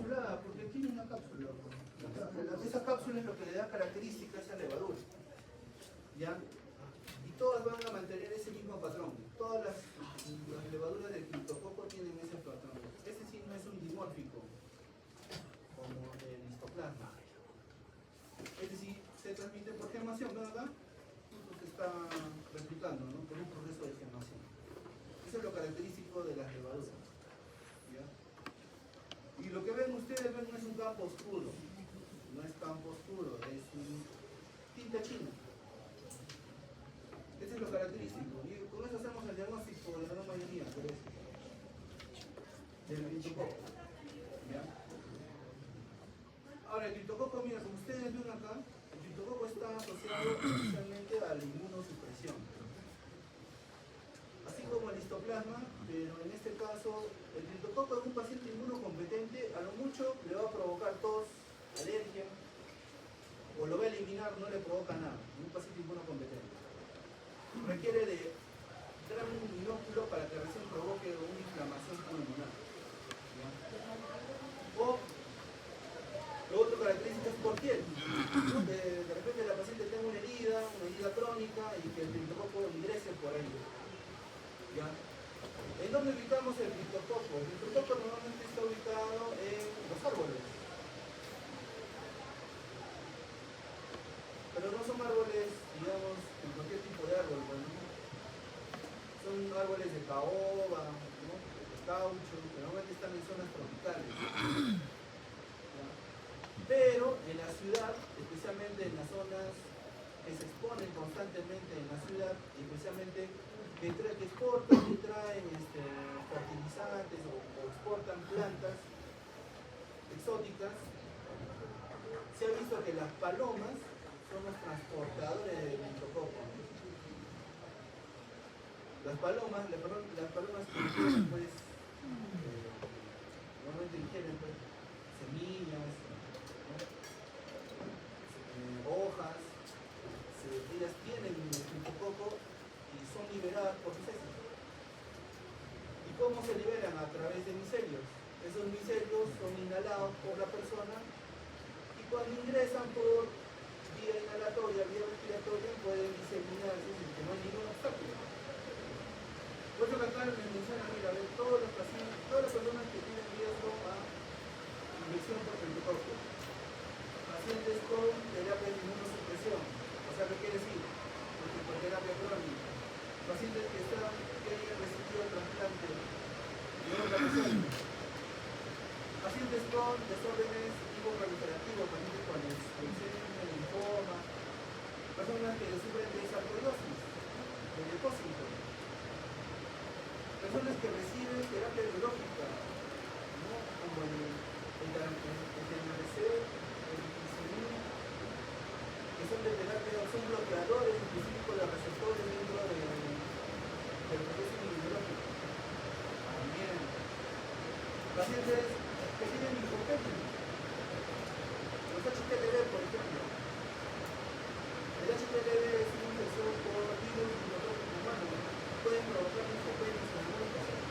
encapsulada porque tiene una cápsula. Esa cápsula es lo que le da característica a esa levadura. ¿Ya? Y todas van a mantener ese mismo patrón. Todas las levaduras del criptococo tienen ese patrón. Ese sí no es un dimórfico, como el histoplasma. Este sí se transmite por gemación, ¿verdad? Se está replicando, ¿no? Por un proceso de gemación. Eso es lo característico de las levaduras. ¿Ya? Y lo que ven ustedes no es un campo oscuro, no es campo oscuro, es un tinta china. Ese es lo característico. Y con eso hacemos el diagnóstico de la gran mayoría, del criptococo. ¿Ya? Ahora, el criptococo, mira, como ustedes ven acá, el criptococo está asociado especialmente a la inmunosupresión. Así como el histoplasma, pero en este caso, el criptococo en un paciente inmunocompetente, a lo mucho le va a provocar tos, alergia, o lo va a eliminar, no le provoca nada, en un paciente inmunocompetente. Requiere de gran inóculo para que recién provoque una inflamación pulmonar. ¿Ya? O lo otro característico es por piel. ¿No? De repente la paciente tenga una herida crónica y que el criptococo ingrese por ahí. ¿Ya? ¿En dónde ubicamos el criptococo? El criptococo normalmente está ubicado en los árboles. Pero no son árboles, digamos, en cualquier tipo de árbol, ¿no? Son árboles de caoba, ¿no? De caucho, que normalmente están en zonas tropicales. ¿Ya? Pero en la ciudad, especialmente en las zonas que se exponen constantemente en la ciudad, especialmente que exportan y traen fertilizantes o exportan plantas exóticas, se ha visto que las palomas son los transportadores del criptococo. Las palomas que ingieren, pues, normalmente ingieren pues, semillas, ¿no? Hojas, ellas tienen el criptococo y son liberadas por sus heces. ¿Y cómo se liberan? A través de micelios. Esos micelios son inhalados por la persona y cuando ingresan por vía inhalatoria, vía respiratoria, pueden diseminarse sin que no hay ningún obstáculo. Por eso que acá les menciona, mira, todas las personas que tienen riesgo a infección por criptococo, pacientes con terapia de inmunosupresión, o sea, ¿qué quiere decir? Por terapia crónica, pacientes que hayan recibido trasplante de órganos, pacientes con desórdenes tipo proliferativos, pacientes con leucemia, linfoma, personas que sufren de sarcoidosis, de depósito, personas que reciben terapia biológica, ¿no? Como el TNRC, el insulina, que son de terapia, son bloqueadores específicos de receptores dentro del proceso inmunológico. También pacientes que tienen linfopenia, los HPLV, por ejemplo. El HPLV es una infección por virus linfotrópico humano, pueden provocar linfopenia en algunos pacientes.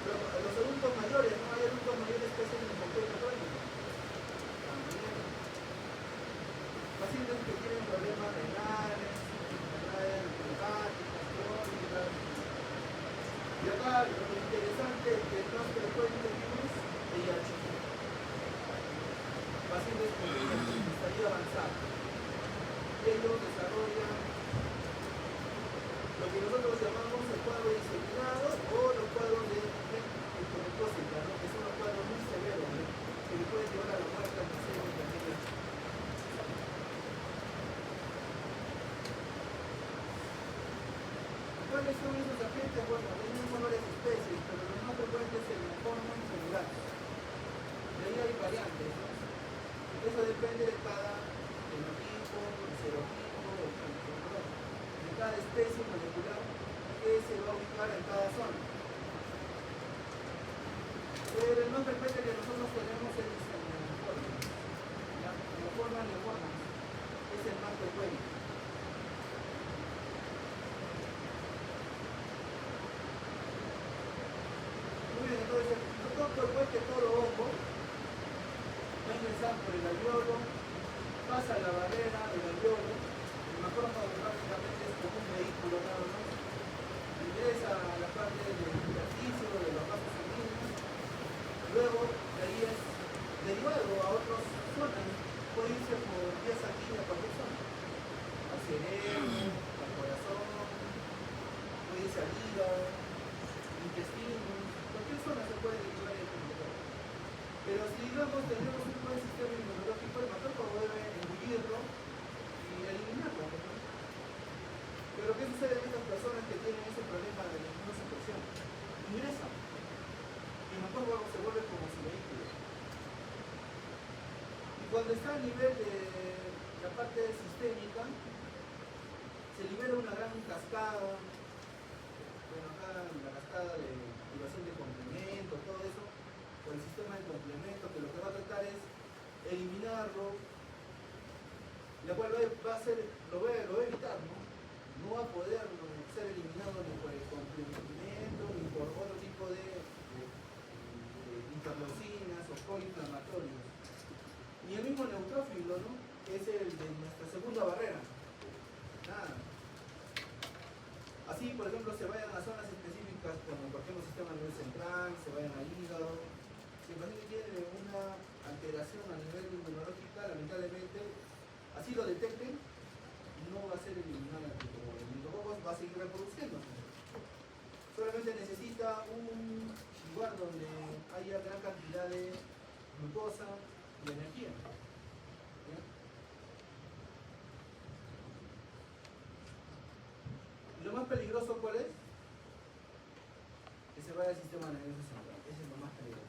Pero los adultos mayores, no hay adultos mayores que hacen linfopenia crónica. También pacientes que tienen problemas renales, enfermedades hepáticas, crónicas. Y acá lo interesante es que el más frecuente es VIH. Pacientes con estadio avanzado. Ellos desarrollan lo que nosotros llamamos el cuadro diseminado o los cuadros de hepatotóxica, ¿no? Que son los cuadros muy severos, ¿no? Que le pueden llevar a la muerte al paciente. ¿Cuáles son esos agentes? Bueno, tenemos varias especies, pero lo más frecuente es el linfoma en general. De ahí hay variantes, ¿no? Eso depende de cada fenotipo, serotipo, de cada especie molecular que se va a ubicar en cada ingresa por el alveolo, pasa la barrera del alveolo, el macrófago prácticamente es como un vehículo nada más, ingresa a la parte del intersticio, de los vasos sanguíneos, luego de ahí es derivado a otras zonas, puede irse por vía sanguínea a cualquier zona, al cerebro, al corazón, puede irse al hígado, intestino, cualquier zona se puede derivar el computador. Pero si digamos tenemos un buen sistema inmunológico, el macrófago debe engullirlo y eliminarlo, ¿no? Pero ¿qué sucede en estas personas que tienen ese problema de la inmunosupresión? Ingresan y el macrófago se vuelve como su vehículo. Y cuando está a nivel de la parte sistémica, se libera una gran cascada. Bueno, acá la cascada de activación de complemento, todo eso, por el sistema de complemento, que lo que va a tratar es eliminarlo, la cual va a ser, lo va a evitar, ¿no? No va a poder ser eliminado ni por el complemento, ni por otro tipo de interleucinas o proinflamatorios. Ni el mismo neutrófilo, ¿no? Que es el de nuestra segunda barrera. Nada. Así, por ejemplo, se vayan a zonas específicas como por ejemplo el sistema nervioso central, se vayan al hígado. Si el paciente tiene una alteración a nivel inmunológica, lamentablemente, así lo detecten, no va a ser eliminado el micrococo. El micrococo va a seguir reproduciéndose. Solamente necesita un lugar donde haya gran cantidad de glucosa y energía. ¿Ya? ¿Y lo más peligroso cuál es? Que se vaya al sistema nervioso central. Ese es lo más peligroso.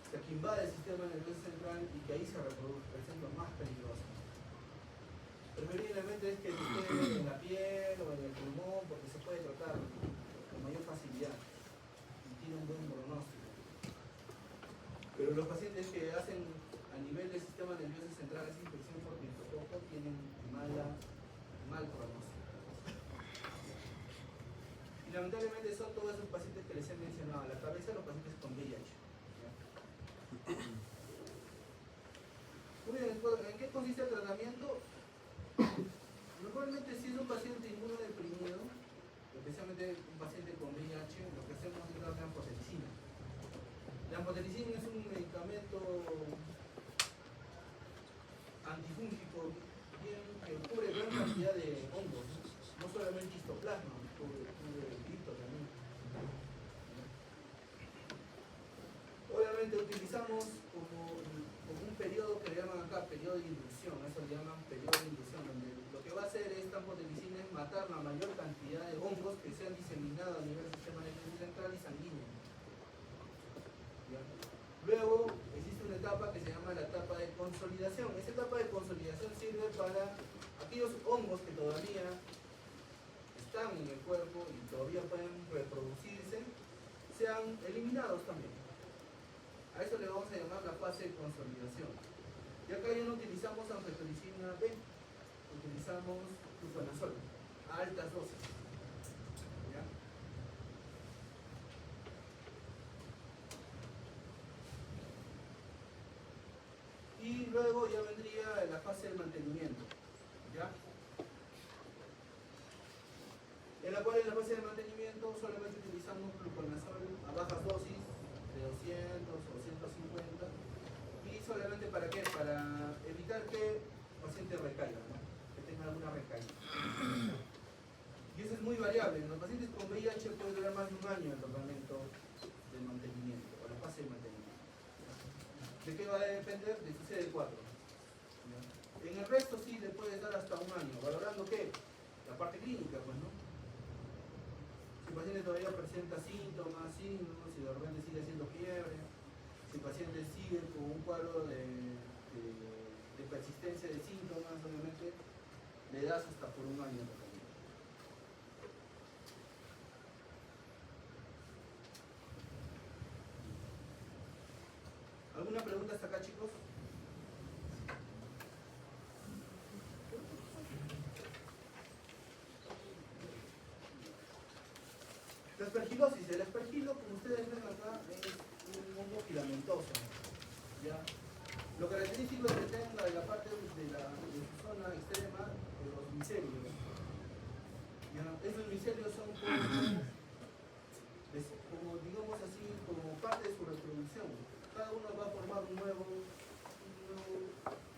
O sea, que invade el sistema nervioso central y que ahí se reproduzca, es lo más peligroso. Preferiblemente es que esté en la piel o en el pulmón, porque se puede tratar con mayor facilidad y tiene un buen pronóstico. Pero los pacientes que hacen a nivel del sistema nervioso central esa infección por micrococo tienen mal pronóstico. Y lamentablemente son todos esos pacientes que les he mencionado a la cabeza, los pacientes con VIH. Muy bien, ¿en qué consiste el tratamiento? Normalmente si es un paciente inmunodeprimido, especialmente un paciente con VIH, lo que hacemos es darle amphotericina. La amphotericina es un medicamento antifúngico que cubre gran cantidad de hongos, no solamente histoplasma, cubre cripto también. Obviamente utilizamos como un periodo que le llaman acá periodo de inducción, eso le llaman periodo de inducción, donde lo que va a hacer esta amphotericina es matar la mayor cantidad de hongos que se han diseminado a nivel del sistema nervioso central y sanguíneo. ¿Ya? Luego existe una etapa que se llama la etapa de consolidación. Esa etapa de consolidación sirve para aquellos hongos que todavía están en el cuerpo y todavía pueden reproducirse, sean eliminados también. A eso le vamos a llamar la fase de consolidación. Y acá ya no utilizamos anfetoricina B, utilizamos fluconazol a altas dosis. ¿Ya? Y luego ya vendría la fase de mantenimiento. ¿Ya? En la cual en la fase de mantenimiento solamente utilizamos fluconazol a bajas dosis de 200 o 150 y solamente ¿para qué? Para evitar que el paciente recaiga, ¿no? Que tenga alguna recaída. Y eso es muy variable. En los pacientes con VIH puede durar más de un año el tratamiento de mantenimiento o la fase de mantenimiento. ¿De qué va a depender? De su CD4. En el resto sí le puede dar hasta un año, valorando ¿qué? La parte clínica, pues, ¿no? Si el paciente todavía presenta síntomas, signos, si de repente sigue haciendo fiebre, si el paciente sigue con un cuadro de persistencia de síntomas, obviamente le das hasta por un año de tratamiento. ¿Alguna pregunta hasta acá, chicos? La aspergilosis. El aspergilo, como ustedes ven acá, es un hongo filamentoso. ¿ya? Lo característico es que tenga la parte de su zona extrema de los micelios. ¿Ya? Esos micelios son como, digamos así, como parte de su reproducción. Cada uno va a formar un nuevo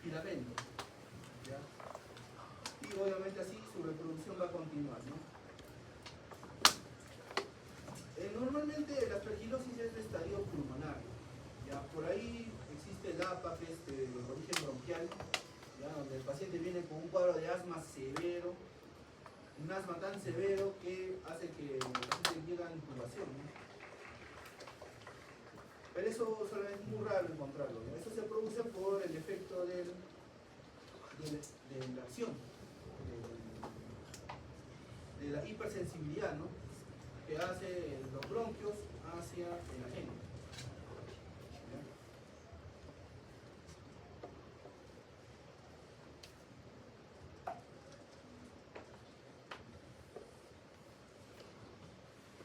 filamento. ¿Ya? Y obviamente así su reproducción va a continuar, ¿no? Normalmente la aspergilosis es de estadio pulmonar. ¿Ya? Por ahí existe el APA, que es de origen bronquial, ¿ya? Donde el paciente viene con un cuadro de asma severo, un asma tan severo que hace que el paciente llegue a intubación, ¿no? Pero eso solamente es muy raro encontrarlo, ¿no? Eso se produce por el efecto de la acción, de la hipersensibilidad, ¿no? Que hace los bronquios hacia el agente.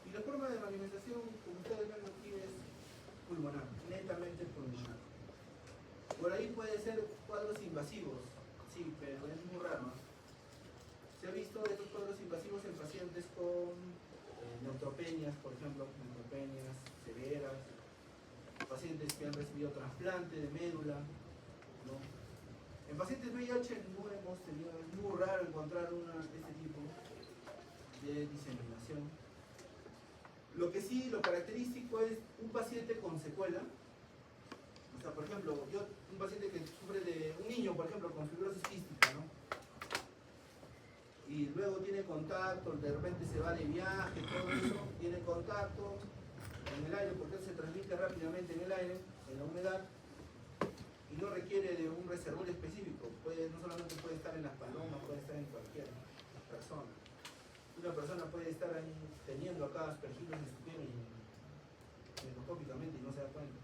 Y la forma de manifestación, como ustedes ven aquí, es pulmonar, netamente pulmonar. Por ahí puede ser cuadros invasivos, sí, pero es muy raro, ¿no? Se ha visto estos cuadros invasivos en pacientes con neutropenias, por ejemplo, neutropenias severas, pacientes que han recibido trasplante de médula, ¿no? En pacientes VIH no hemos tenido, es muy raro encontrar este tipo de diseminación. Lo que sí, lo característico es un paciente con secuela. O sea, por ejemplo, un paciente que sufre un niño, por ejemplo, con fibrosis quística, ¿no? Y luego tiene contacto, de repente se va de viaje, todo eso, tiene contacto en el aire, porque se transmite rápidamente en el aire, en la humedad, y no requiere de un reservorio específico. No solamente puede estar en las palomas, puede estar en cualquier persona. Una persona puede estar ahí teniendo acá aspergilos en su piel microscópicamente y no se da cuenta.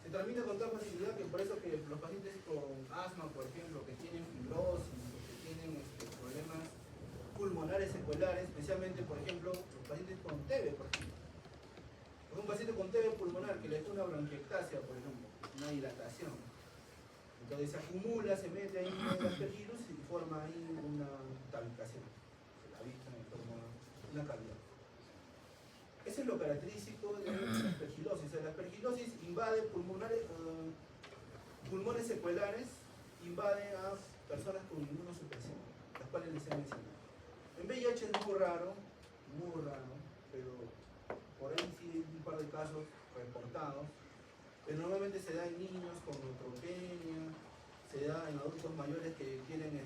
Se transmite con tal facilidad que por eso que los pacientes con asma, por ejemplo, que tienen fibrosis, que tienen problemas pulmonares seculares, especialmente, por ejemplo, los pacientes con TB, por ejemplo. Un paciente con TB pulmonar que le da una bronquiectasia, por ejemplo, una dilatación. Entonces se acumula, se mete ahí en el aspergillus y forma ahí una tabicación. Se la vista y forma una cavidad. Eso es lo característico de la aspergilosis. La aspergilosis invade pulmones seculares, invade a personas con inmunosupresión, las cuales les he mencionado. En VIH es muy raro, pero por ahí sí hay un par de casos reportados. Pero normalmente se da en niños con neutropenia, se da en adultos mayores que tienen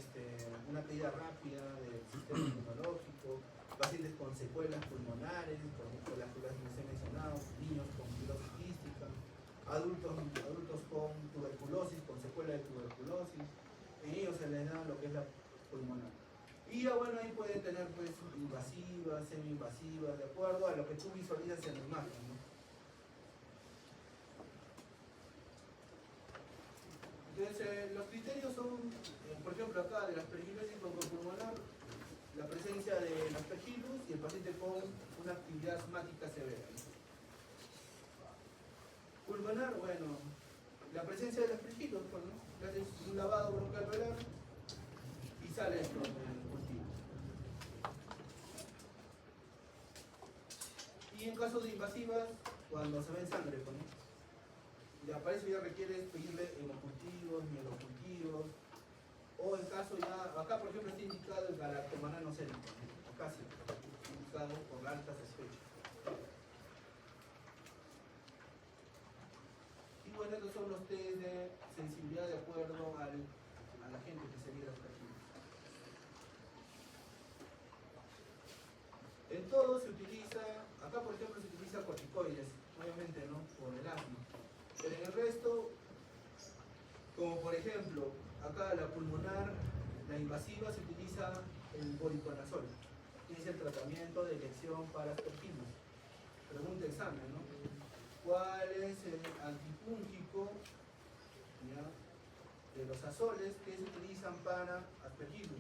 una caída rápida del sistema inmunológico, pacientes con secuelas pulmonares, por ejemplo las que les he mencionado, niños con fibrosis quística, adultos con tuberculosis, con secuela de tuberculosis, en ellos se les da lo que es la pulmonar. Y ya bueno, ahí pueden tener pues invasivas, semi-invasivas, de acuerdo a lo que tú visualizas en la imagen, ¿no? Entonces, los criterios son, por ejemplo, acá de la aspergilosis broncopulmonar, la presencia del aspergillus y el paciente con una actividad asmática severa. Pulmonar, bueno, la presencia del aspergillus, bueno, le haces un lavado bronquial velar y sale esto del cultivo. Y en caso de invasivas, cuando se ve en sangre, ¿no? Ya para eso ya requiere pedirle hemocultivos, mielocultivos, o en caso ya, acá por ejemplo está indicado el galactomanano sérico, ¿no? Acá sí, indicado por alta sospecha. Y bueno, estos son los test de sensibilidad de acuerdo a la gente que sería la aspergillus. En todo se utiliza, acá por ejemplo se utiliza corticoides, obviamente no por el asma. Pero en el resto, como por ejemplo, acá la pulmonar, la invasiva, se utiliza el voriconazol, que es el tratamiento de elección para aspergillus. Pregunta examen, ¿no? ¿Cuál es el antipúngico, ¿ya?, de los azoles que se utilizan para aspergillus?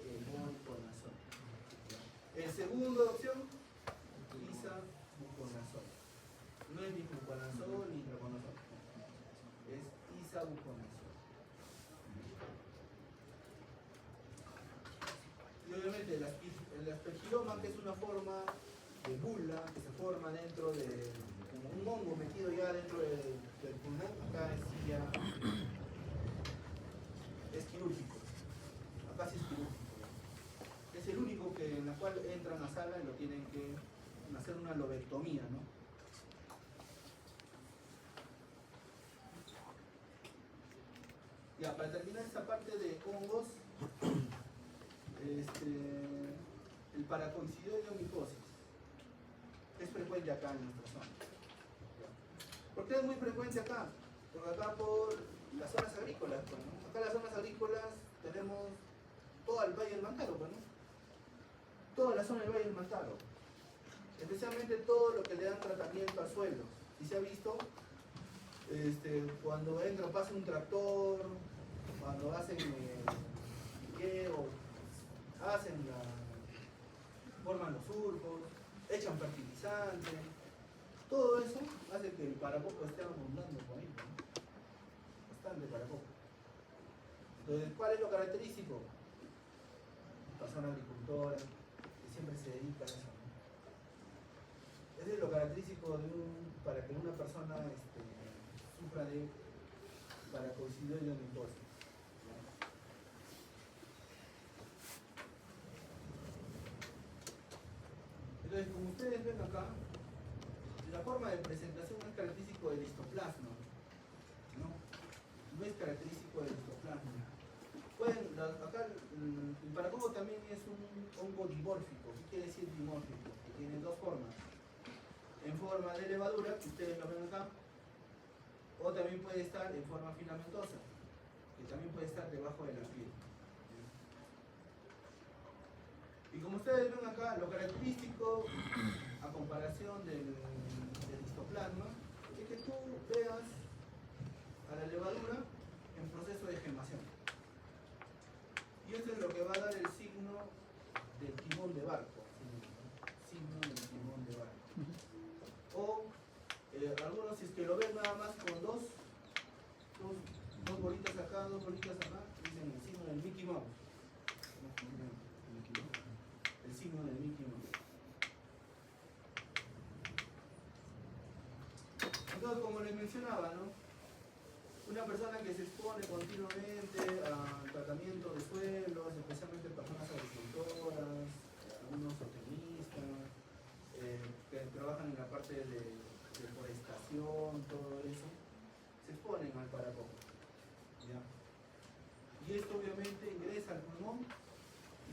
El voriconazol. En segunda opción, utiliza buconazol. buconación. Y obviamente el aspergilloma, que es una forma de bula que se forma dentro de como un hongo metido ya dentro del pulmón, acá sí ya es quirúrgico. Acá sí es quirúrgico. Es el único que en la cual entran a sala y lo tienen que hacer una lobectomía, ¿no? Ya, para terminar esta parte de hongos, el paracoincidoide micosis es frecuente acá en nuestra zona. ¿Por qué es muy frecuente acá? Porque acá por las zonas agrícolas, pues, ¿no? Acá en las zonas agrícolas tenemos todo el Valle del Mantaro, pues, ¿no? Toda la zona del Valle del Mantaro. Especialmente todo lo que le dan tratamiento a suelos. Y se ha visto cuando entra, pasa un tractor, cuando hacen piqueo, forman los surcos, echan fertilizante, todo eso hace que el paracoco esté abundando por ahí, ¿no? Bastante paracoco. Entonces, ¿cuál es lo característico? Persona agricultora, que siempre se dedica a eso, ¿no? Ese es lo característico para que una persona sufra de paracoincidoide micosis. Entonces, como ustedes ven acá, la forma de presentación no es característico del histoplasma, ¿no? No es característico del histoplasma. Acá el paracoco también es un hongo dimórfico. ¿Qué quiere decir dimórfico? Que tiene dos formas. En forma de levadura, que ustedes lo ven acá, o también puede estar en forma filamentosa, que también puede estar debajo de la piel. Y como ustedes ven acá, lo característico a comparación del histoplasma es que tú veas a la levadura en proceso de gemación. Y eso es lo que va a dar el signo del timón de barco. Signo del timón de barco. O algunos, si es que lo ven nada más con dos bolitas acá, dos bolitas acá, dicen el signo del Mickey Mouse. El signo del Mickey Mouse. Entonces, como les mencionaba, ¿no? Una persona que se expone continuamente al tratamiento de suelos, especialmente personas agricultoras, algunos zootecnistas, que trabajan en la parte de forestación, todo eso, se exponen al paracoco, ¿ya? Y esto obviamente ingresa al pulmón, y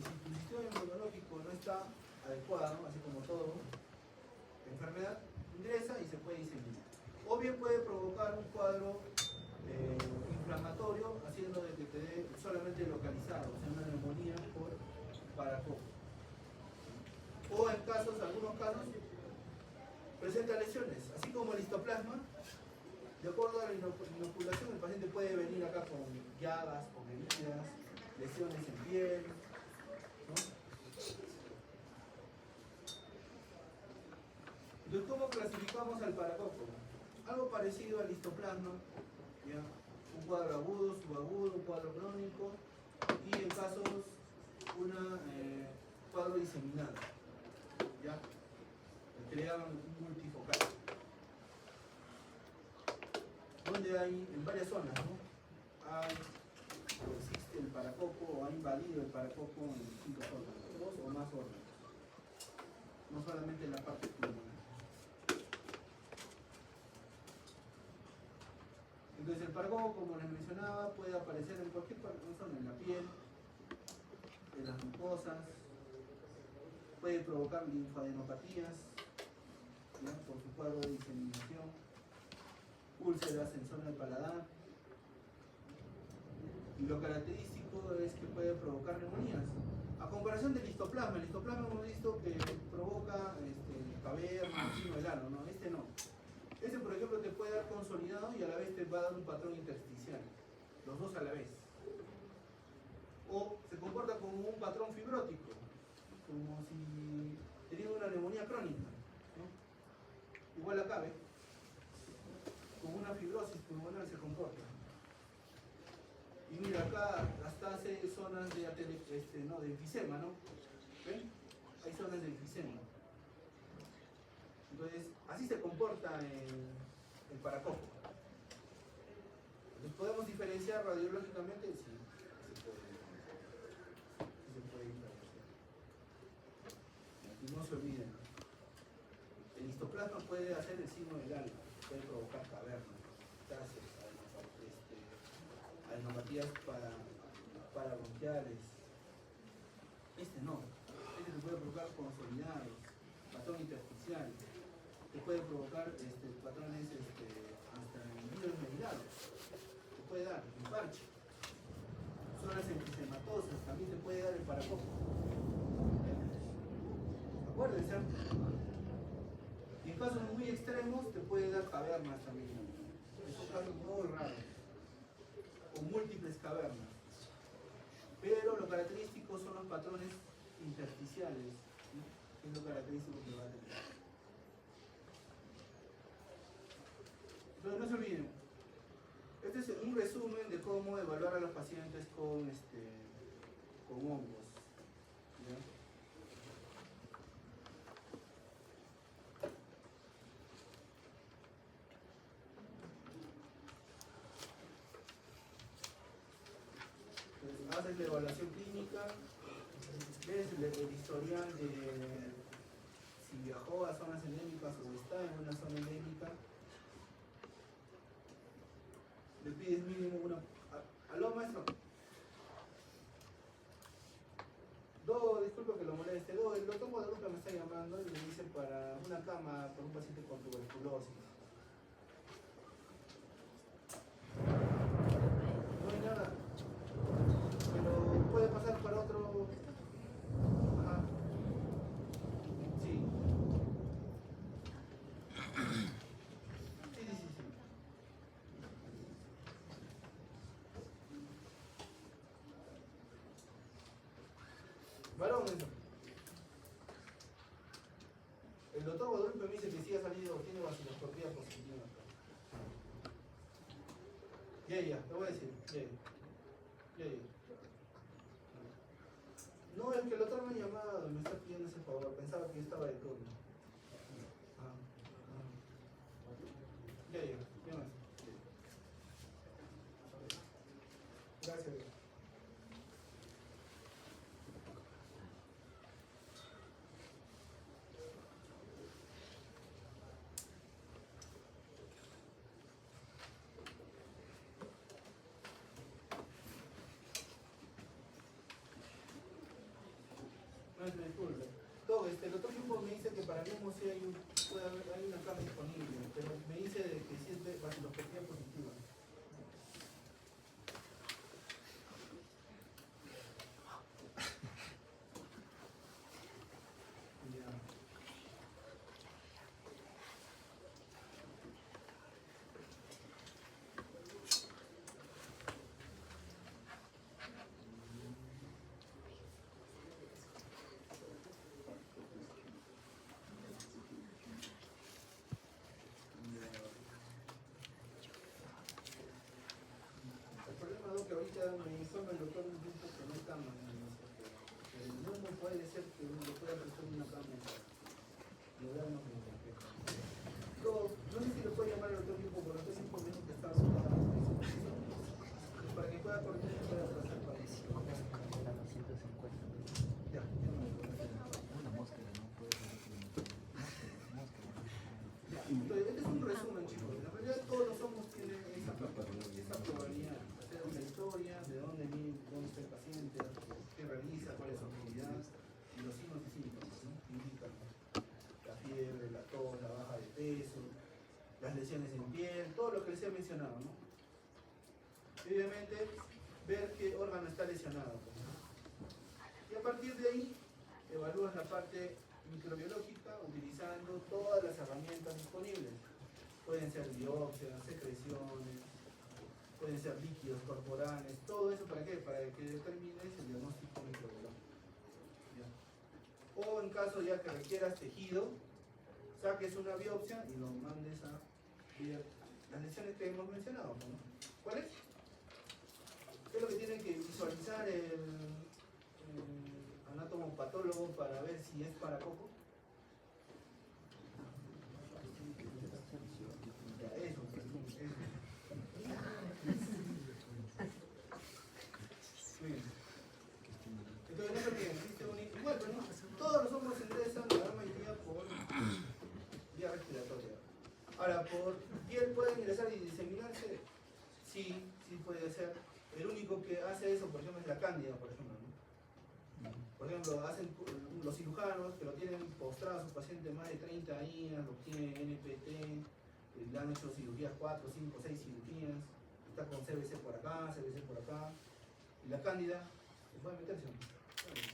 si tu sistema inmunológico no está adecuado, así como todo enfermedad, ingresa y se puede diseminar. O bien puede provocar un cuadro inflamatorio, haciendo de que te dé solamente localizado, o sea, una neumonía por paracoco. O en algunos casos, presenta lesiones, así como el histoplasma. De acuerdo a la inoculación, el paciente puede venir acá con llagas, con heridas, lesiones en piel, ¿no? Entonces, ¿cómo clasificamos al paracoco? Algo parecido al histoplasma, ¿ya? Un cuadro agudo, subagudo, un cuadro crónico y en casos un cuadro diseminado, ¿ya? Que le llaman un multifocal. Donde hay en varias zonas, ¿no? Existe el paracoco o ha invadido el paracoco en distintos órganos, dos o más órganos, no solamente en la parte pulmonar. Entonces el paracoco, como les mencionaba, puede aparecer en cualquier zona, en la piel, en las mucosas, puede provocar linfadenopatías, ¿ya? Por su cuadro de diseminación, úlceras en zona del paladar. Y lo característico es que puede provocar neumonías. A comparación del histoplasma, el histoplasma hemos visto que provoca cavernas, signo del ano, ¿no? Este no. Este, por ejemplo, te puede dar consolidado y a la vez te va a dar un patrón intersticial. Los dos a la vez. O se comporta como un patrón fibrótico, como si teniendo una neumonía crónica, ¿no? Igual acá, ¿ves? Como una fibrosis pulmonar se comporta. mira, acá hasta hace zonas de, de enfisema, ¿no? ¿Ven? Hay zonas de enfisema. Entonces, así se comporta el paracoco. ¿Los podemos diferenciar radiológicamente? Sí, se puede diferenciar. Sí se puede diferenciar. Y no se olviden, el histoplasma puede hacer el signo del alma, puede provocar cavernas, tases, adenopatías parabronquiales. Este no, este te puede provocar consolidados, patrón intersticial, te puede provocar patrones hasta en virus medilados, te puede dar un parche, zonas enfisematosas, también te puede dar el paracoco. Acuérdense, y en casos muy extremos te puede dar cavernas también. Esos casos muy raros, o múltiples cavernas. Pero lo característico son los patrones intersticiales, ¿sí? Es lo característico que va a tener. Entonces no se olviden, este es un resumen de cómo evaluar a los pacientes con hongos. ¿Ya? Entonces, haces la evaluación clínica, ves el historial de si viajó a zonas endémicas o está en una zona endémica. Le pides mínimo una... ¿Aló, maestro? Disculpa que lo moleste. El doctor Guadalupe me está llamando y me dice para una cama por un paciente con tuberculosis. No hay nada. Pero puede pasar para otro... Ajá. Sí. Sí. Varón, eso. El doctor Guadalupe me dice que sí ha salido, tiene vaciloscopía positiva. Ya, te voy a decir. Ya. No, es que el doctor me ha llamado y me está pidiendo ese favor. Pensaba que yo estaba de turno. Ya más. Gracias. Disculpe. El otro grupo me dice que para mí sí hay una cama disponible, pero me dice que sí es vaciloscopía positiva. Ya. El problema es que ahorita me informa el doctor un grupo que no hay cama. No puede ser que uno le pueda prestar una cama y darnos un respeto. No sé si lo puede llamar al otro grupo, pero el otro grupo me dijo que está ocupada. Para que pueda coordinar y pueda pasar para eso. Ya, una mosca no puede ser entonces, este es un resumen, chicos. En realidad todos los hongos tienen esa probabilidad. Hacer una historia, de dónde está el paciente, qué realiza, cuál es su actividad, y los signos y síntomas, ¿no? Indican la fiebre, la tos, la baja de peso, las lesiones en piel, todo lo que les he mencionado, ¿no? Y obviamente, ver qué órgano está lesionado, ¿no? Y a partir de ahí, evalúas la parte microbiológica utilizando todas las herramientas disponibles. Pueden ser biopsias, secreciones, pueden ser líquidos corporales, todo eso ¿para qué? Para que determines el diagnóstico microbiológico. ¿Ya? O en caso ya que requieras tejido, saques una biopsia y lo mandes a ver las lesiones que hemos mencionado, ¿no? ¿Cuáles? ¿Qué es lo que tiene que visualizar el anatomopatólogo para ver si es para coco? Ya, eso. Muy bien. Entonces, no se olviden, existe igual, pero no, todos los hongos ingresan, la gran mayoría por vía respiratoria. Ahora, por piel pueden ingresar y diseminarse, sí, sí puede ser. El único que hace eso, por ejemplo, es la cándida, por ejemplo, ¿no? Por ejemplo, hacen los cirujanos que lo tienen postrado a su paciente más de 30 días, lo tienen NPT, le han hecho cirugías 4, 5, 6 cirugías, está con CBC por acá, CBC por acá, y la cándida se puede meterse, ¿no?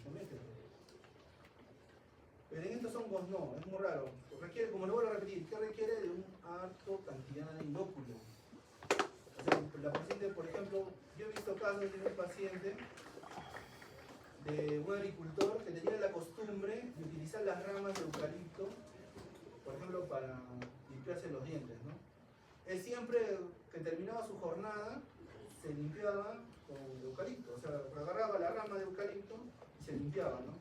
Se mete. Pero en estos hongos no, es muy raro. Requiere, como lo vuelvo a repetir, ¿qué requiere? De un alto cantidad de inóculo. O sea, la paciente, por ejemplo, yo he visto casos de un paciente, de un agricultor que tenía la costumbre de utilizar las ramas de eucalipto, por ejemplo, para limpiarse los dientes, ¿no? Él siempre que terminaba su jornada, se limpiaba con eucalipto, o sea, agarraba la rama de eucalipto y se limpiaba, ¿no?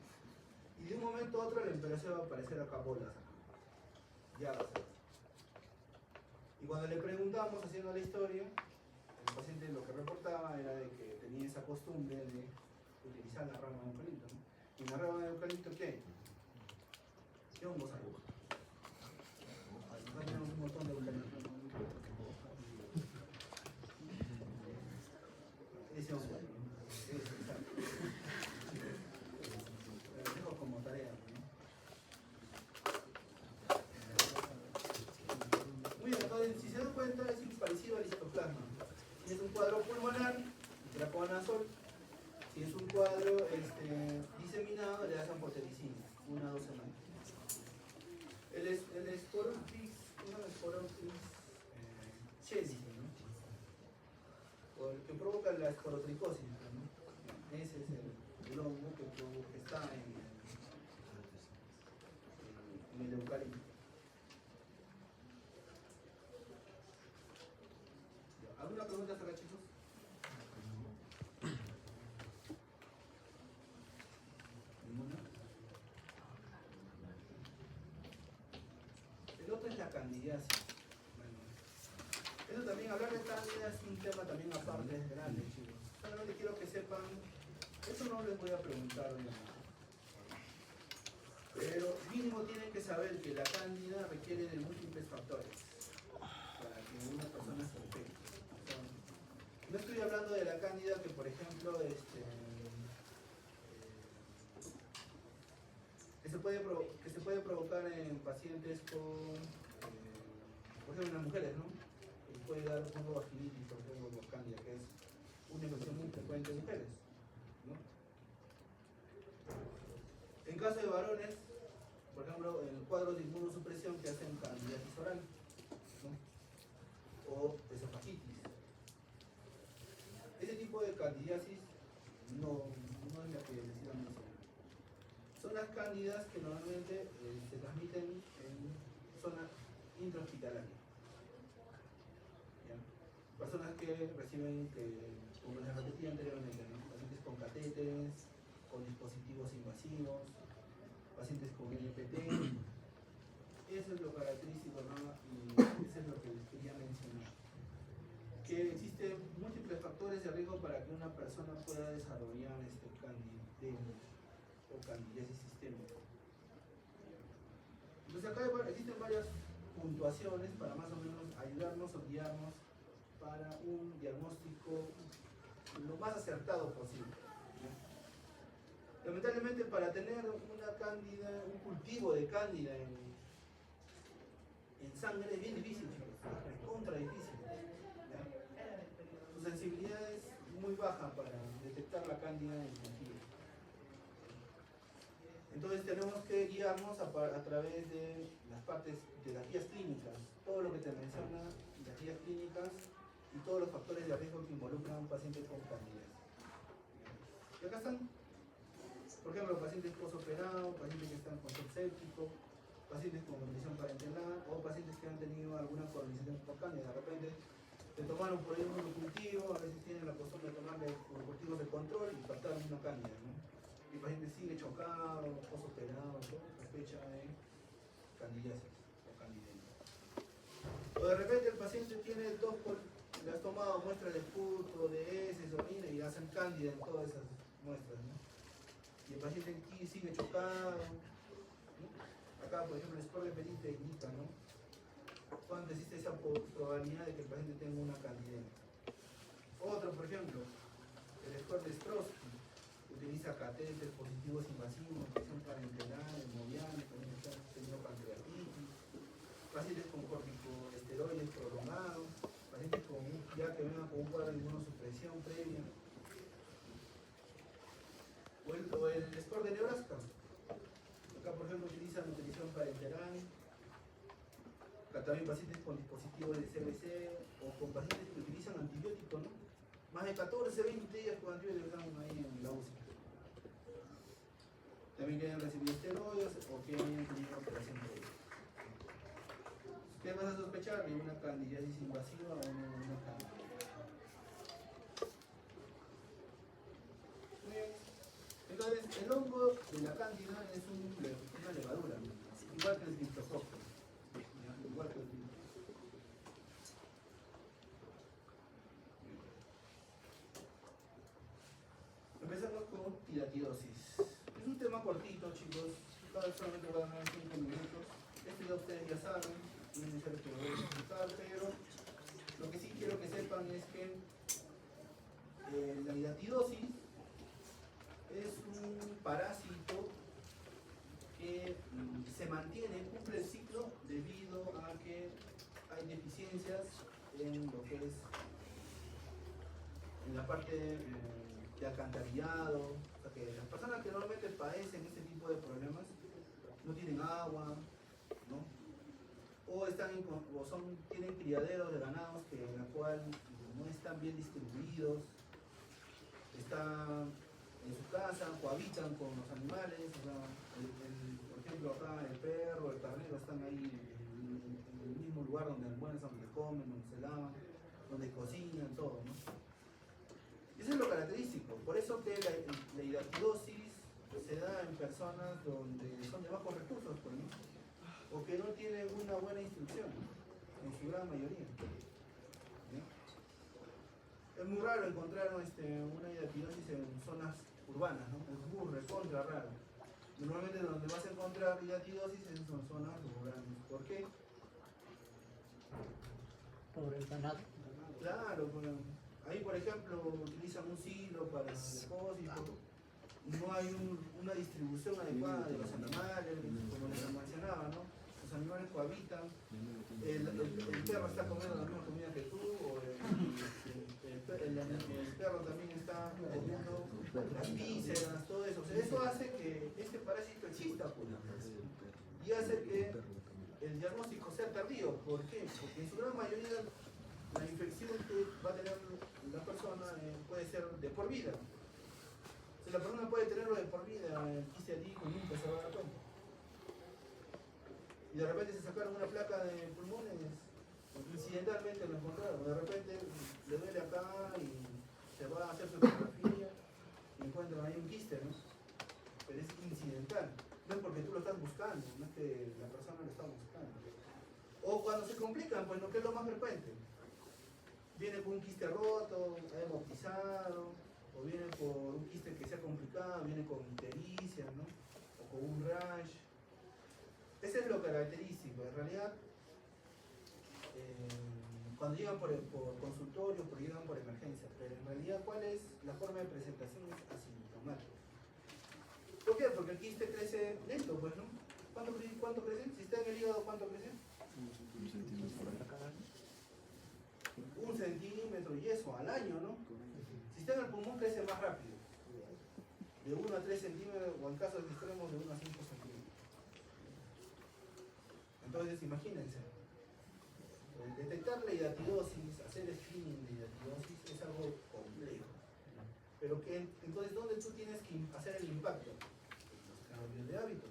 Y de un momento a otro le empezó a aparecer acá bolas, llagas. Y cuando le preguntamos, haciendo la historia, el paciente lo que reportaba era de que tenía esa costumbre de utilizar la rama de eucalipto, ¿no? ¿Y en la rama de eucalipto qué? ¿Qué hongos hay? Acá tenemos un montón de eucalipto. Ese hongo, ¿no? Ese, exacto. Lo dejo como tarea, ¿no? Muy bien, entonces, si se dan cuenta, es parecido al histoplasma. Si es un cuadro pulmonar, itraconazol. Si es un cuadro diseminado, le das amphotericina, 1 a 2 semanas. El Sporoptis, Chelsea, ¿no? O el que provoca la esporotricosis, ¿no? Ese es el hongo que está en el eucalipto. ¿Alguna pregunta hasta acá, chicos? ¿Ninguna? El otro es la candidiasis. Bueno, eso también, hablar de cándida es un tema también aparte, es grande, chicos. Solamente quiero que sepan, eso no les voy a preguntar de nada. Pero mínimo tienen que saber que la cándida requiere de múltiples factores para que una persona se infecte. O sea, no estoy hablando de la cándida que, por ejemplo, que se puede provocar en pacientes con, por ejemplo, en las mujeres, ¿no? Puede dar vaginitis, por ejemplo, por cándida, que es una infección muy frecuente en mujeres, ¿no? En caso de varones, por ejemplo, en cuadros de inmunosupresión que hacen candidiasis oral, ¿no? O esofagitis. Ese tipo de candidiasis no es la que les iba a mencionar. Son las cándidas que normalmente se transmiten en zona intrahospitalaria. Personas que reciben, como les repetí anteriormente, ¿no? Pacientes con catéteres, con dispositivos invasivos, pacientes con NPT. Eso es lo característico, ¿no? Y eso es lo que les quería mencionar. Que existen múltiples factores de riesgo para que una persona pueda desarrollar candidemia o candidiasis sistémica. Entonces acá existen varias puntuaciones para más o menos ayudarnos o guiarnos para un diagnóstico lo más acertado posible. Lamentablemente, para tener una cándida, un cultivo de cándida en sangre es bien difícil, chicos, es contra difícil. Su sensibilidad es muy baja para detectar la cándida en cultivo. Entonces tenemos que guiarnos a través de las partes de las guías clínicas, todo lo que te menciona, las guías clínicas y todos los factores de riesgo que involucran a un paciente con cándida. Y acá están, por ejemplo, pacientes posoperados, pacientes que están con shock séptico, pacientes con condición parenteral o pacientes que han tenido alguna colonización por cándida. De repente Se tomaron por ahí un monocultivo, a veces tienen la costumbre de tomarle por cultivos de control y captaron una cándida, ¿no? Y el paciente sigue chocado, postoperado, sospecha de candidiasis o candidemia. O de repente el paciente tiene le has tomado muestras de puto, de heces, orina y hacen cándida en todas esas muestras, ¿no? Y el paciente aquí sigue chocado, ¿no? Acá, por ejemplo, el score de Petit indica, ¿no? Cuando existe esa probabilidad de que el paciente tenga una candidemia. Otro, por ejemplo, el score de Strosky utiliza catéteres positivos invasivos, infección parenteral, hemodiana, también está teniendo pancreatitis, pacientes con corticosteroides prolongados, pacientes ya que vengan con un cuadro de inmunosupresión previa. O el score de Nebraska. Acá, por ejemplo, utiliza nutrición parenteral, también pacientes con dispositivos de CBC o con pacientes que utilizan antibióticos, ¿no? Más de 14, 20 días con antibióticos están ahí en la UCI. También quieren recibir esteroides o quieren tener una operación previa. ¿Qué vas a sospechar? ¿De una candidiasis invasiva o una candida? Entonces, el hongo de la cándida es una levadura, igual que el criptococo. Igual que el criptococo. Empezamos con tiroidosis. Es un tema cortito, chicos. Solamente voy a dar 5 minutos. Ya ustedes ya saben, no es necesario que lo voy a explicar, pero lo que sí quiero que sepan es que la hidatidosis es un parásito que se mantiene, cumple el ciclo debido a que hay deficiencias en lo que es en la parte de alcantarillado, o sea que las personas que normalmente padecen este tipo de problemas no tienen agua, ¿no? O tienen criaderos de ganados en la cual no están bien distribuidos, están en su casa, cohabitan con los animales, o sea, por ejemplo acá el perro, el carnero están ahí en el mismo lugar donde almuerzan, donde comen, donde se lavan, donde cocinan, todo, ¿no? Y eso es lo característico, por eso que la hidatidosis se da en personas donde son de bajos recursos, pues, ¿no? O que no tienen una buena instrucción, en su gran mayoría. ¿No? Es muy raro encontrar una hidatidosis en zonas urbanas, ¿no? Es muy recontra raro. Normalmente donde vas a encontrar hidatidosis es en zonas rurales. ¿Por qué? Por el ganado. Claro, bueno, ahí por ejemplo utilizan un silo para el depósito, no hay una distribución adecuada de los animales, como les mencionaba, ¿no? Los animales cohabitan, el perro está comiendo la misma comida que tú, o el perro también está comiendo las vísceras, todo eso. O sea, eso hace que este parásito exista, pues, y hace que el diagnóstico sea tardío. ¿Por qué? Porque en su gran mayoría la infección que va a tener la persona puede ser de por vida. O sea, la persona puede tenerlo de por vida, el quiste adículo, y nunca se va a dar cuenta. Y de repente se sacaron una placa de pulmones, incidentalmente lo encontraron. De repente le duele acá y se va a hacer su ecografía y encuentran ahí un quiste, ¿no? Pero es incidental. No es porque tú lo estás buscando, no es que la persona lo está buscando. O cuando se complican, pues, ¿no? ¿Qué es lo más frecuente? Viene con un quiste roto, hemoptizado, o viene por un quiste que sea complicado, viene con ictericia, ¿no? O con un rash. Ese es lo característico. En realidad, cuando llegan por consultorio, llegan por emergencia, pero en realidad, ¿cuál es la forma de presentación? Es asintomática. ¿Por qué? Porque el quiste crece lento, pues, ¿no? ¿Cuánto crece? Si está en el hígado, ¿cuánto crece? 1 centímetro y eso, al año, ¿no? Si está en el pulmón, crece más rápido. De 1 a 3 centímetros, o en casos extremos, de 1 a 5 centímetros. Entonces, imagínense. Detectar la hidatidosis, hacer screening de hidatidosis es algo complejo. Pero entonces, ¿dónde tú tienes que hacer el impacto? En los cambios de hábitos.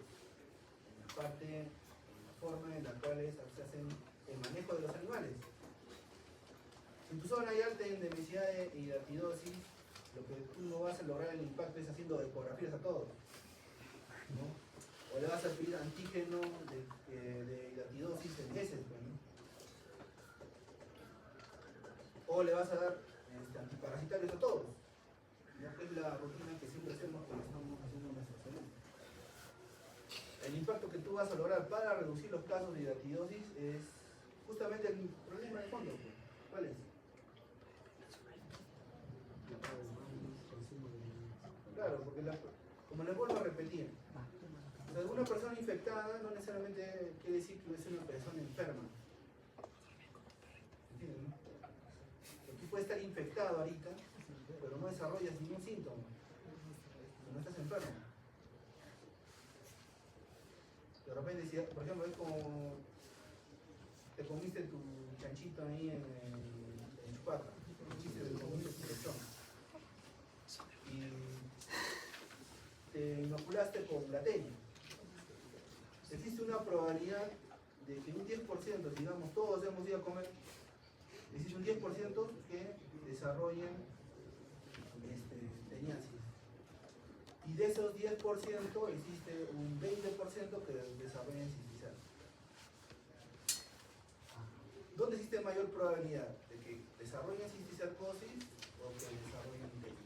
En la forma en la cual se hace el manejo de los animales. Si En tu zona hay alta endemicidad de hidatidosis, lo que tú no vas a lograr el impacto es haciendo ecografías a todos, ¿no? O le vas a pedir antígeno de hidatidosis en heces, pues, ¿no? O le vas a dar antiparasitarios a todos, ¿no? Que es la rutina que siempre hacemos cuando estamos haciendo nuestro examen. El impacto que tú vas a lograr para reducir los casos de hidatidosis es justamente el problema de fondo, pues. ¿Cuál es? Claro, porque como les vuelvo a repetir, o sea, una persona infectada no necesariamente quiere decir que es una persona enferma. ¿Entienden? Tú puedes estar infectado ahorita, pero no desarrollas ningún síntoma. No estás enfermo. De repente, si, por ejemplo, es como te comiste tu chanchito ahí en Chupaca, te comiste tu lechón. Y te inoculaste con la tenia. Existe una probabilidad de que un 10%, digamos, todos hemos ido a comer, existe un 10% que desarrollen teniasis. Y de esos 10% existe un 20% que desarrollen cisticercosis. ¿Dónde existe mayor probabilidad de que desarrollen cisticercosis o que desarrollen teniasis?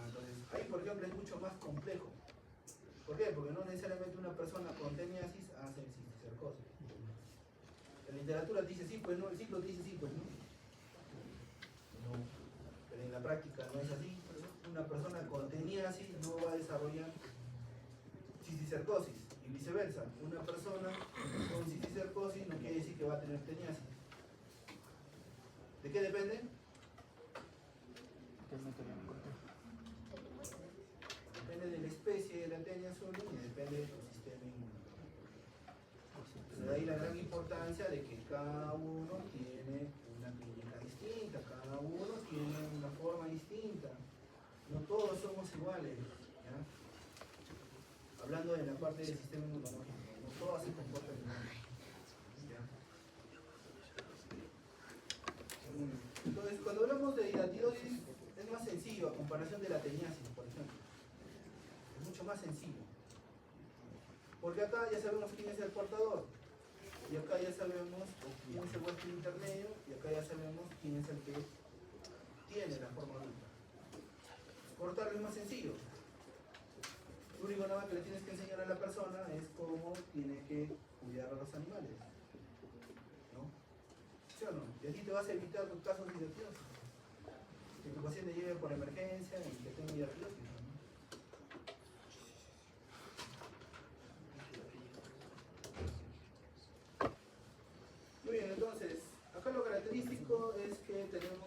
Entonces, ahí por ejemplo es mucho más complejo. ¿Por qué? Porque no necesariamente una persona con teniasis hace cisticercosis. En literatura dice sí, pues no, el ciclo dice sí, pues no. No, pero en la práctica no es así. Una persona con teniasis no va a desarrollar cisticercosis y viceversa. Una persona con cisticercosis no quiere decir que va a tener teniasis. ¿De qué depende? Depende de la especie de la Taenia soli y depende de tu sistema inmunológico. Entonces, de ahí la gran importancia de que cada uno tiene una clínica distinta, cada uno tiene una forma distinta. No todos somos iguales, ¿ya? Hablando de la parte del sistema inmunológico, no todas se comportan igual, ¿ya? Entonces, cuando hablamos de hidatidosis, es más sencillo a comparación de la teniasis, por ejemplo. Es mucho más sencillo. Porque acá ya sabemos quién es el portador. Y acá ya sabemos quién es el huésped intermedio. Y acá ya sabemos quién es el que tiene la forma adulta. Portarlo es más sencillo. Lo único nada que le tienes que enseñar a la persona es cómo tiene que cuidar a los animales. ¿No? ¿Sí o no? Y así te vas a evitar los casos de hidatidosis. Que tu paciente llegue por emergencia y que tenga hidatidosis, ¿no? Muy bien, entonces, acá lo característico es que tenemos,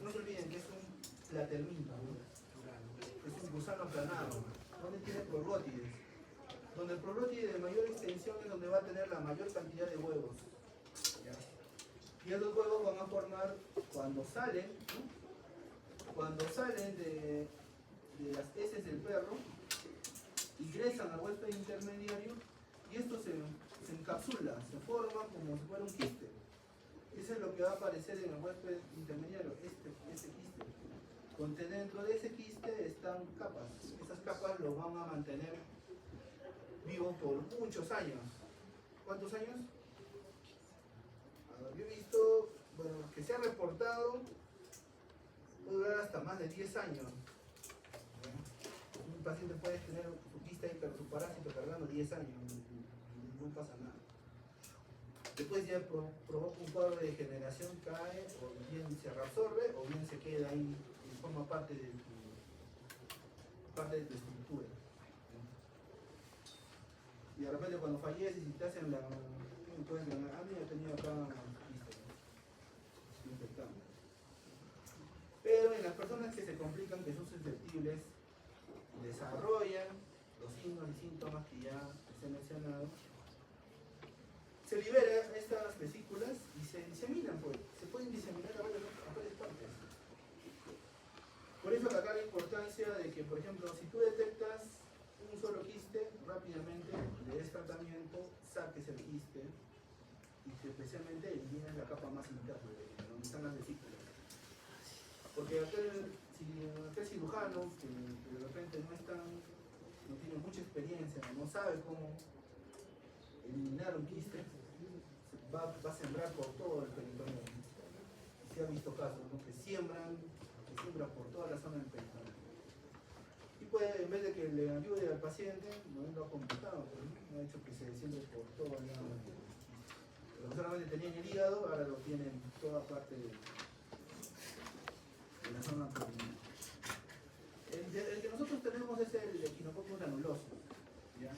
no se olviden que es un platelminto, es un gusano aplanado, donde tiene proglótides, donde el proglótide de mayor extensión es donde va a tener la mayor cantidad de huevos. ¿Ya? Y esos huevos van a formar, cuando salen, ¿no? Cuando salen de las heces del perro, ingresan al huésped intermediario y esto se encapsula, se forma como si fuera un quiste. Eso es lo que va a aparecer en el huésped intermediario, este quiste. Dentro de ese quiste están capas. Esas capas lo van a mantener vivo por muchos años. ¿Cuántos años? Yo he visto, bueno, que se ha reportado, puede durar hasta más de 10 años. Un paciente puede tener su quiste ahí, pero su parásito cargando 10 años, no pasa nada. Después ya provoca un cuadro de degeneración, cae, o bien se reabsorbe, o bien se queda ahí y forma parte de tu estructura. Y de repente cuando falleces y te hacen la... Pueden ganar, yo he tenido acá infectado. Pero en las personas que se complican, que son susceptibles, desarrollan los signos y síntomas que ya les he mencionado, se liberan estas vesículas y se diseminan, pues. Se pueden diseminar a varias partes. Por eso acá la importancia de que, por ejemplo, si tú detectas un solo quiste, rápidamente le des tratamiento saques el quiste y que especialmente elimines la capa más interna, donde están las vesículas. Porque aquel cirujano que de repente no tiene mucha experiencia, no sabe cómo eliminar un quiste, va a sembrar por todo el peritoneo. Se ha visto casos, ¿no? que siembran por toda la zona del peritoneo. Y puede, en vez de que le ayude al paciente, no lo ha complicado, no ha hecho que se siembre por todo el lado. Pero no solamente tenían el hígado, ahora lo tienen en toda parte de la zona abdominal. El que nosotros tenemos es el Echinococcus granuloso. ¿Ya?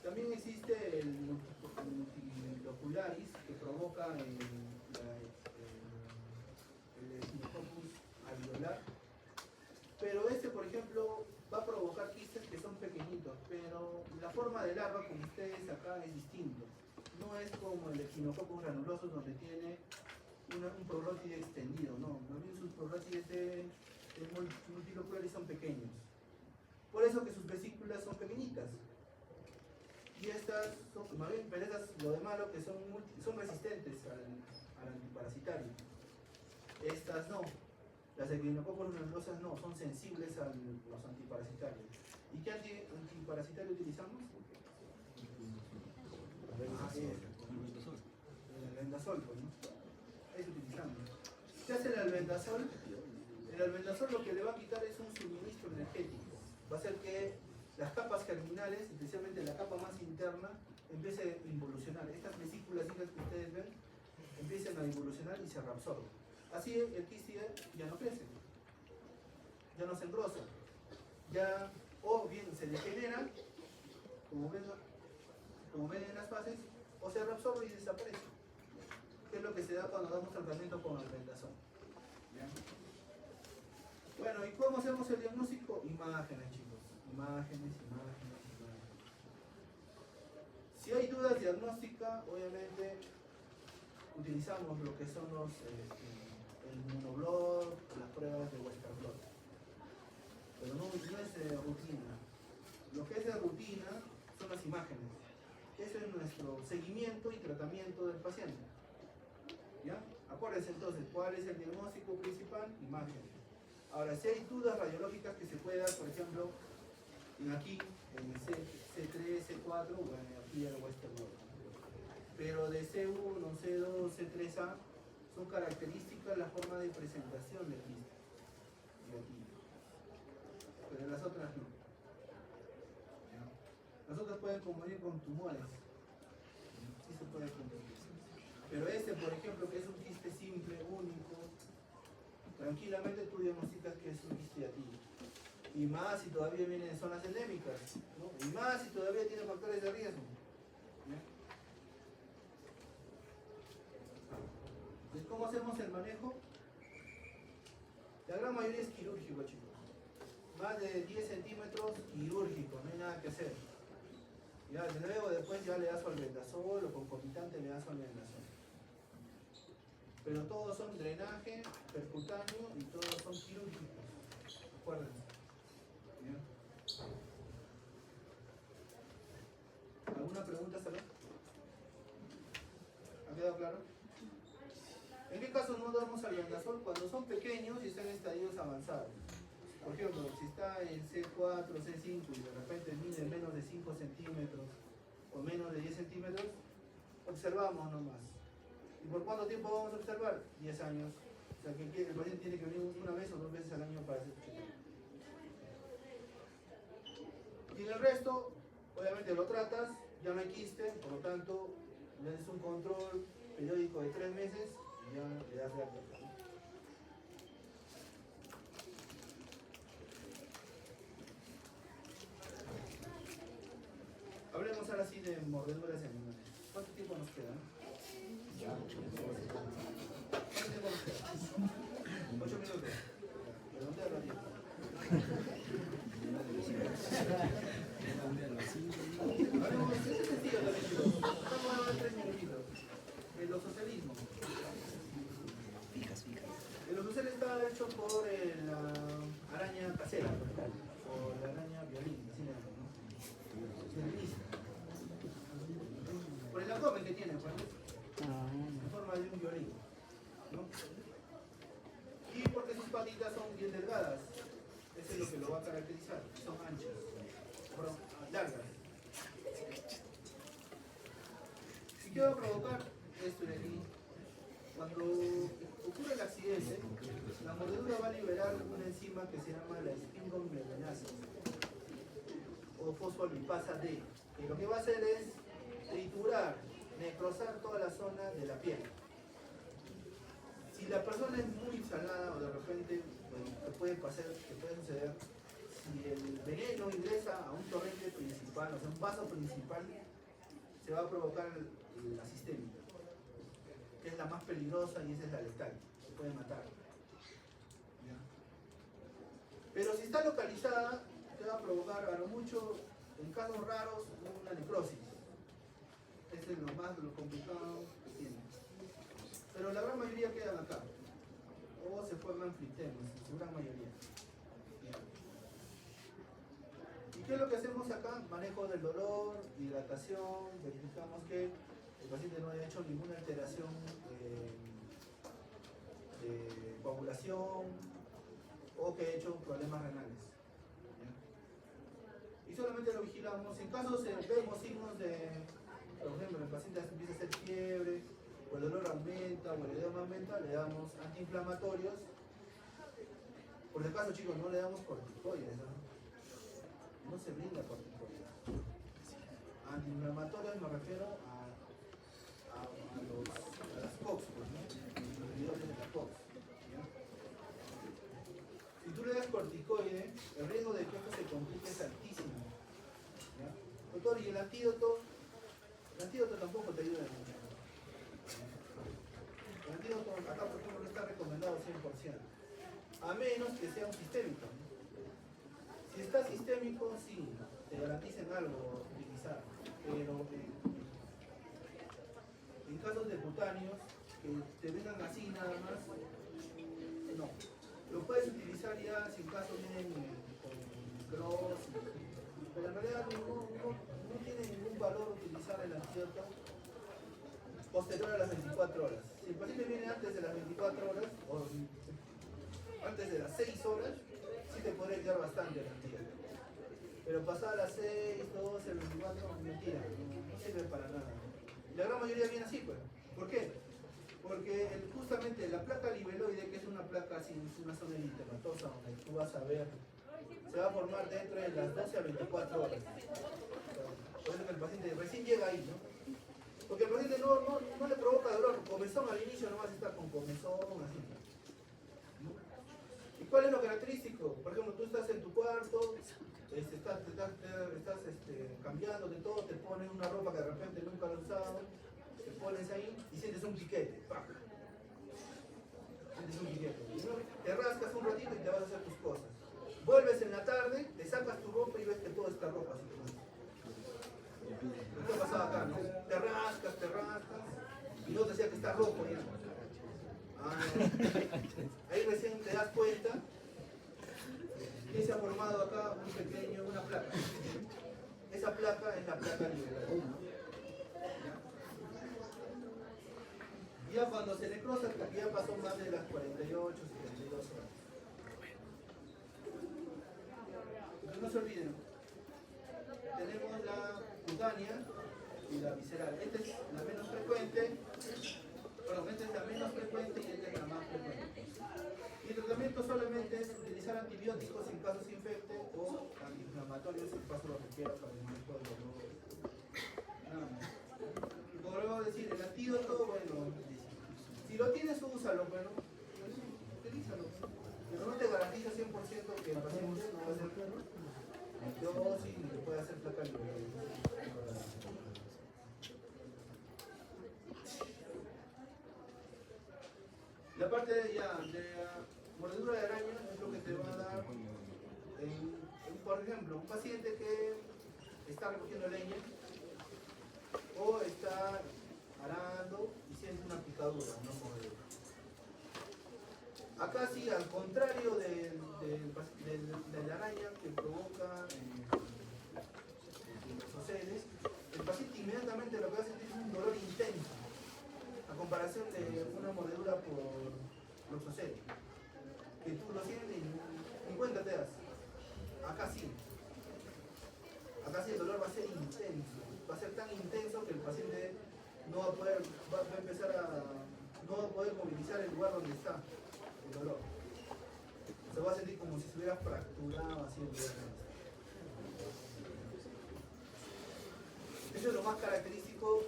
También existe el multilocularis que provoca el Echinococcus alveolar, pero este, por ejemplo, va a provocar quistes que son pequeñitos, pero la forma de larva con ustedes acá es distinto. No es como el Echinococcus granuloso donde tiene un prolótide extendido, no, más bien sus prolótides de multilocularis son pequeños. Por eso que sus vesículas son pequeñitas. Y estas son, más bien, pero estas, lo de malo, que son resistentes al antiparasitario. Estas no. Las Echinococcus granulosas no, son sensibles a los antiparasitarios. ¿Y qué antiparasitario utilizamos? El albendazol, pues, ¿no? Eso utilizamos. ¿Qué hace el albendazol? El albendazol lo que le va a quitar es un suministro energético. Va a hacer que las capas germinales, especialmente la capa más interna, empiece a involucionar. Estas vesículas hijas que ustedes ven, empiezan a involucionar y se reabsorben. Así el quiste ya no crece, ya no se engrosa, ya o bien se degenera, como ven en las fases, o se reabsorbe y desaparece. Que es lo que se da cuando damos tratamiento con albendazol. Bueno, ¿y cómo hacemos el diagnóstico? Imágenes, chicos. Imágenes. Si hay dudas diagnósticas, obviamente utilizamos lo que son el inmunoblot, las pruebas de Western blot. Pero no es de rutina. Lo que es de rutina son las imágenes. Ese es nuestro seguimiento y tratamiento del paciente. ¿Ya? Acuérdense entonces, ¿cuál es el diagnóstico principal? Imágenes. Ahora, si hay dudas radiológicas que se puede dar, por ejemplo, aquí, en el C3, C4, bueno, aquí el Western blot. Pero de C1, C2, C3A son características la forma de presentación del quiste. Y aquí. Pero las otras no. Las otras pueden convenir con tumores. Sí se puede convenir. Pero este, por ejemplo, que es un quiste simple, único, tranquilamente tú diagnosticas que es un quiste atípico. Y más si todavía viene de zonas endémicas, ¿no? Y más si todavía tiene factores de riesgo. ¿Ya? Entonces, ¿cómo hacemos el manejo? La gran mayoría es quirúrgico, chicos. Más de 10 centímetros, quirúrgico, no hay nada que hacer. Ya, luego después ya le das albendazol o concomitante le das albendazol. Pero todos son drenaje, percutáneo y todos son quirúrgicos. Acuérdense. ¿Ya? ¿Alguna pregunta, Salud? ¿Ha quedado claro? ¿En qué caso no damos albendazol? Cuando son pequeños y están en estadios avanzados. Por ejemplo, si está en C4, C5 y de repente mide menos de 5 centímetros o menos de 10 centímetros, observamos nomás. ¿Y por cuánto tiempo vamos a observar? 10 años. O sea que el paciente tiene que venir una vez o 2 veces al año para hacer su chequeo. Y en el resto, obviamente lo tratas, ya no hay quiste, por lo tanto, le das un control periódico de 3 meses y ya le das de alta. Hablemos ahora sí de mordeduras en animales. ¿Cuánto tiempo nos queda? ¿Cuánto tiempo nos queda? 8 minutos. Redondea la tiempo. Hablemos, es sencillo también, chicos. Estamos hablando de 3 minutitos. El osocalismo. El osocel está hecho por la araña casera, o la araña violín, así le llaman, ¿no? bien delgadas. Eso es lo que lo va a caracterizar. Son anchas. Bueno, largas. ¿Y qué va a provocar esto de aquí? Cuando ocurre el accidente, la mordedura va a liberar una enzima que se llama la espingomelanasa o fosfolipasa D, que lo que va a hacer es triturar, necrosar toda la zona de la piel. Si la persona es muy salada o de repente, que puede pasar, que puede suceder, si el veneno ingresa a un torrente principal, o sea, un vaso principal, se va a provocar la sistémica, que es la más peligrosa y esa es la letal, que puede matar. ¿Ya? Pero si está localizada, te va a provocar a lo mucho, en casos raros, una necrosis. Ese es lo complicado que tiene. Pero la gran mayoría quedan acá. O se forman flitemas, su gran mayoría. ¿Ya? ¿Y qué es lo que hacemos acá? Manejo del dolor, hidratación, verificamos que el paciente no haya hecho ninguna alteración de coagulación o que haya hecho problemas renales. ¿Ya? Y solamente lo vigilamos. En caso vemos signos de, por ejemplo, el paciente empieza a hacer fiebre, o el dolor aumenta, o el edema aumenta, le damos antiinflamatorios. Por si acaso, chicos, no le damos corticoides, ¿no? No se brinda corticoides. Antiinflamatorios me refiero a las COX, pues, ¿no? Los inhibidores de la COX. ¿Ya? Si tú le das corticoide, el riesgo de que esto se complique es altísimo. ¿Ya? Doctor, ¿y el antídoto? El antídoto tampoco te ayuda mucho. El antídoto acá, por ejemplo, no está recomendado 100%. A menos que sea un sistémico. Si está sistémico, sí, te garanticen algo utilizar. Pero en casos de cutáneos, que te vengan así nada más, no. Lo puedes utilizar ya si en caso vienen con cross, pero en realidad no tiene ningún valor utilizar el antídoto posterior a las 24 horas. Si el paciente viene antes de las 24 horas, o antes de las 6 horas, sí te podría ayudar bastante el antídoto. Pero pasada las 6, 12, 24, mentira, no sirve para nada. Y la gran mayoría viene así, pues. ¿Por qué? Porque justamente la placa libeloide, que es una placa así, es una zona eritematosa donde tú vas a ver, se va a formar dentro de las 12 a 24 horas. Por eso que el paciente recién llega ahí, ¿no? Porque el paciente no le provoca dolor, comezón al inicio no vas a estar con comezón, así. ¿Y cuál es lo característico? Por ejemplo, tú estás en tu cuarto, estás cambiándote todo, te pones una ropa que de repente nunca has usado, te pones ahí y sientes un piquete, ¡pac! Sientes un piquete. Te rascas un ratito y te vas a hacer tus cosas. Vuelves en la tarde, te sacas tu ropa y ves que todo está ropa así. ¿Qué ha pasado acá, no? Te rascas, y no te decía que está rojo ya. Ahí recién te das cuenta que se ha formado acá una placa. Esa placa es la placa liberal. Ya cuando se necrosa, porque ya pasó más de las 48, 72 horas. Entonces no se olviden, tenemos la cutánea y la visceral. Esta es la menos frecuente, perdón, esta es la menos frecuente y esta es la más frecuente. Y el tratamiento solamente es utilizar antibióticos en caso se infecte o antiinflamatorios en caso lo requiera para el manejo del dolor. Nada más. Y como luego decir, el antídoto, bueno, si lo tienes, úsalo, pero utilízalo. Pero no te garantiza 100% que el paciente no va a hacer dosis ni que pueda hacer placa libre. La parte de la mordedura de araña es lo que te va a dar, por ejemplo, un paciente que está recogiendo leña o está arando y siente una picadura, una mordedura. Acá sí, al contrario de la araña que provoca los oceles, el paciente inmediatamente lo que va a sentir es un dolor intenso, a comparación de una mordedura por loxosel, que tú lo sientes y va a ser intenso. Va a ser tan intenso que el paciente no va a poder, no va a poder movilizar el lugar donde está el dolor. Se va a sentir como si se hubiera fracturado así el lugar donde está. Eso es lo más característico,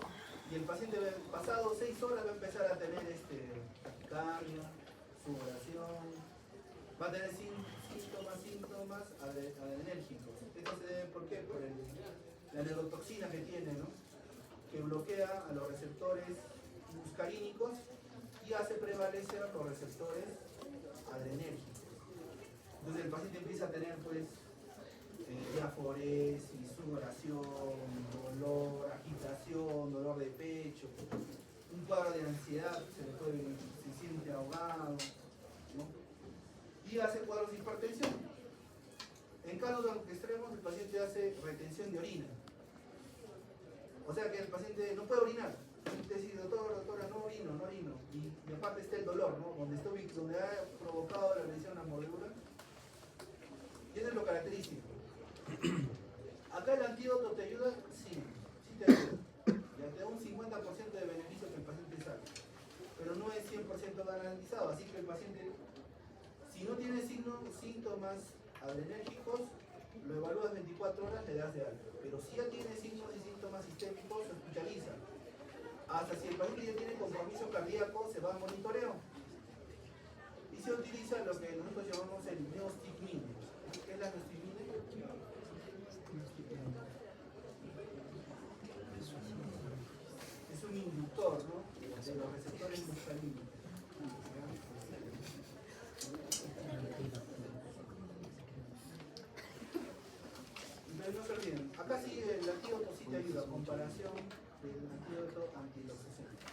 y el paciente pasado 6 horas va a empezar a tener taquicardia, sudoración, va a tener síntomas adrenérgicos. Esto se debe, ¿por qué? Por la neurotoxina que tiene, ¿no? Que bloquea a los receptores muscarínicos y hace prevalecer los receptores adrenérgicos. Entonces el paciente empieza a tener pues diaforesis, sudoración, dolor, agitación, dolor de pecho, un cuadro de ansiedad, se siente ahogado, ¿no? Y hace cuadros de hipertensión. En casos extremos el paciente hace retención de orina. O sea que el paciente no puede orinar. Usted dice, doctora, no orino. Y aparte está el dolor, ¿no? Donde ha provocado la lesión, la mordedura. Y eso es lo característico. Acá el antídoto te ayuda, sí te ayuda. Ya te da un 50% de beneficio que el paciente saque. Pero no es 100% garantizado. Así que el paciente, si no tiene síntomas adrenérgicos, lo evalúas 24 horas, le das de alta. Pero si ya tiene signos y síntomas sistémicos, se hospitaliza. Hasta si el paciente ya tiene compromiso cardíaco, se va a monitoreo. Y se utiliza lo que nosotros llamamos el neostigmine. ¿Qué es la neostigmine? Es un inductor, ¿no? De los receptores muscarínicos. No se olviden, acá sí el antídoto sí te ayuda, comparación del antídoto antiloxacénico.